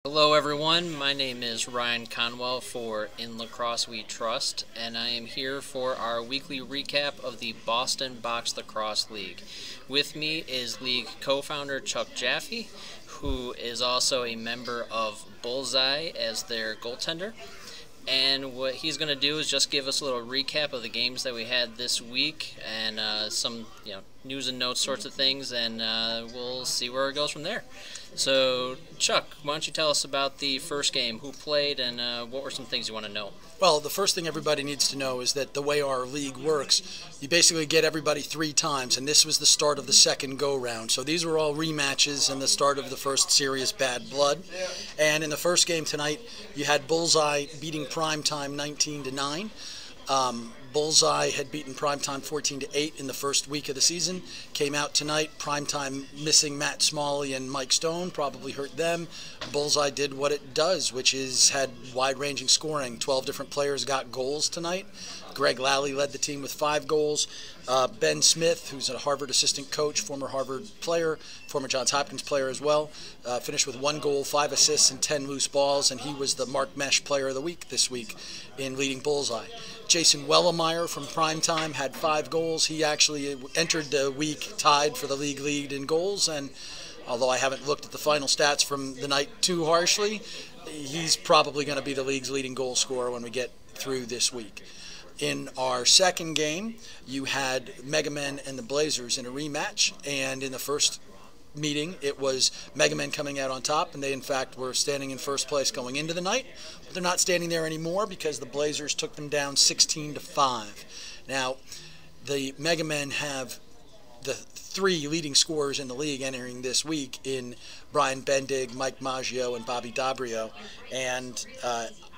Hello everyone, my name is Ryan Conwell for In Lacrosse We Trust, and I am here for our weekly recap of the Boston Box Lacrosse League. With me is league co-founder Chuck Jaffe, who is also a member of Bullseye as their goaltender. And what he's going to do is just give us a little recap of the games that we had this week and some news and notes sorts of things, and we'll see where it goes from there. So, Chuck, why don't you tell us about the first game, who played, and what were some things you want to know? Well, the first thing everybody needs to know is that the way our league works, you basically get everybody 3 times, and this was the start of the second go-round. So these were all rematches and the start of the first serious bad blood. And in the first game tonight, you had Bullseye beating Primetime 19-9. Bullseye had beaten Primetime 14-8 in the first week of the season. Came out tonight, Primetime missing Matt Smalley and Mike Stone, probably hurt them. Bullseye did what it does, which is had wide-ranging scoring. 12 different players got goals tonight. Greg Lally led the team with 5 goals. Ben Smith, who's a Harvard assistant coach, former Harvard player, former Johns Hopkins player as well, finished with 1 goal, 5 assists, and 10 loose balls, and he was the Mark Mesh Player of the Week this week in leading Bullseye. Jason Wellemeyer from Primetime had 5 goals. He actually entered the week tied for the league lead in goals, and although I haven't looked at the final stats from the night too harshly, he's probably going to be the league's leading goal scorer when we get through this week. In our second game, you had Mega Men and the Blazers in a rematch, and in the first meeting, it was Mega Men coming out on top, and they in fact were standing in first place going into the night, but they're not standing there anymore because the Blazers took them down 16-5. Now, the Mega Men have the 3 leading scorers in the league entering this week in Brian Bendig, Mike Maggio, and Bobby Dabrio, and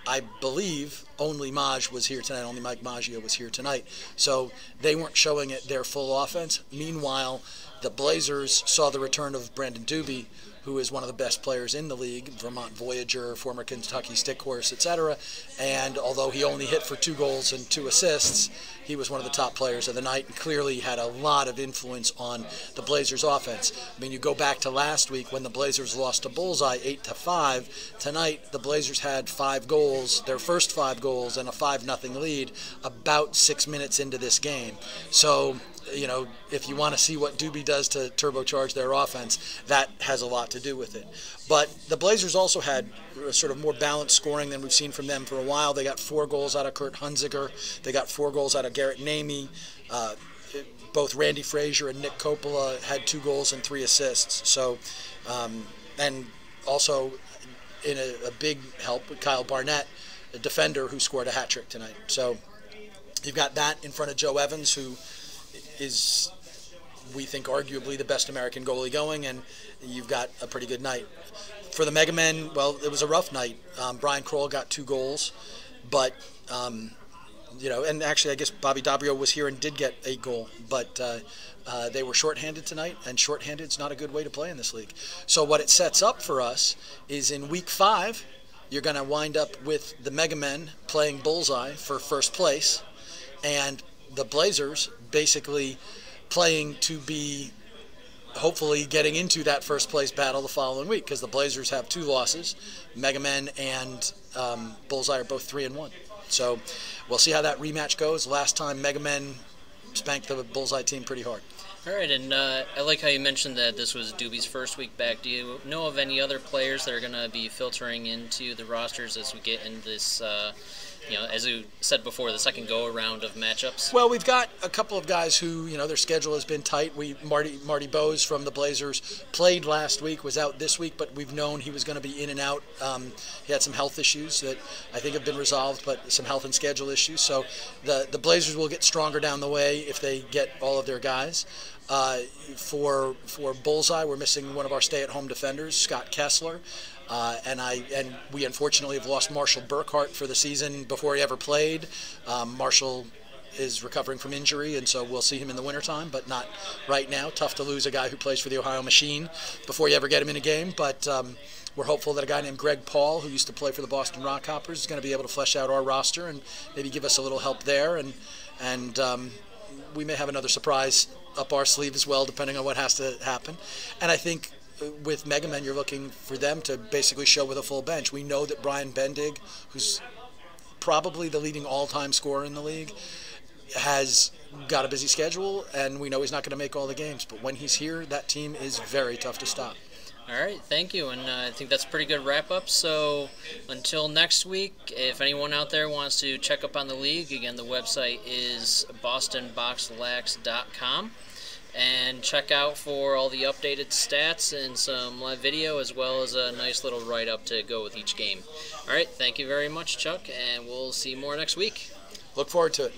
I believe only Maj was here tonight, only Mike Maggio was here tonight. So they weren't showing it their full offense. Meanwhile, the Blazers saw the return of Brandon Doobie, who is one of the best players in the league, Vermont Voyager, former Kentucky Stick Horse, etc. And although he only hit for 2 goals and 2 assists, he was one of the top players of the night and clearly had a lot of influence on the Blazers' offense. I mean, you go back to last week when the Blazers lost to Bullseye 8-5. Tonight, the Blazers had 5 goals, their first 5 goals, and a 5-0 lead about 6 minutes into this game. So, if you want to see what Doobie does to turbocharge their offense, that has a lot to do with it. But the Blazers also had sort of more balanced scoring than we've seen from them for a while. They got 4 goals out of Kurt Hunziger. They got 4 goals out of Garrett Namey. Both Randy Frazier and Nick Coppola had 2 goals and 3 assists. So, and also in a big help with Kyle Barnett, a defender who scored a hat trick tonight. So you've got that in front of Joe Evans, who is, we think, arguably the best American goalie going, and you've got a pretty good night. For the Mega Men, well, it was a rough night. Brian Kroll got 2 goals, but, and actually I guess Bobby Dabrio was here and did get a goal, but they were shorthanded tonight, and shorthanded is not a good way to play in this league. So what it sets up for us is in week 5, you're going to wind up with the Mega Men playing Bullseye for first place, and the Blazers basically playing to be hopefully getting into that first place battle the following week, because the Blazers have 2 losses. Mega Men and Bullseye are both 3-1. So we'll see how that rematch goes. Last time Mega Men spanked the Bullseye team pretty hard. All right, and I like how you mentioned that this was Doobie's first week back. Do you know of any other players that are going to be filtering into the rosters as we get into this, as you said before, the second go-around of matchups? Well, we've got a couple of guys who, their schedule has been tight. Marty Bose from the Blazers played last week, was out this week, but we've known he was going to be in and out. He had some health issues that I think have been resolved, but some health and schedule issues. So the Blazers will get stronger down the way if they get all of their guys. For Bullseye, we're missing one of our stay-at-home defenders, Scott Kessler. And we unfortunately have lost Marshall Burkhart for the season before he ever played. Marshall is recovering from injury, and so we'll see him in the wintertime, but not right now. Tough to lose a guy who plays for the Ohio Machine before you ever get him in a game, but we're hopeful that a guy named Greg Paul, who used to play for the Boston Rockhoppers, is going to be able to flesh out our roster and maybe give us a little help there, and we may have another surprise up our sleeve as well, depending on what has to happen. And I think with Mega Men, you're looking for them to basically show with a full bench. We know that Brian Bendig, who's probably the leading all-time scorer in the league, has got a busy schedule, and we know he's not going to make all the games. But when he's here, that team is very tough to stop. All right, thank you, and I think that's a pretty good wrap-up. So until next week, if anyone out there wants to check up on the league, again, the website is bostonboxlax.com, and check out for all the updated stats and some live video, as well as a nice little write-up to go with each game. All right, thank you very much, Chuck, and we'll see more next week. Look forward to it.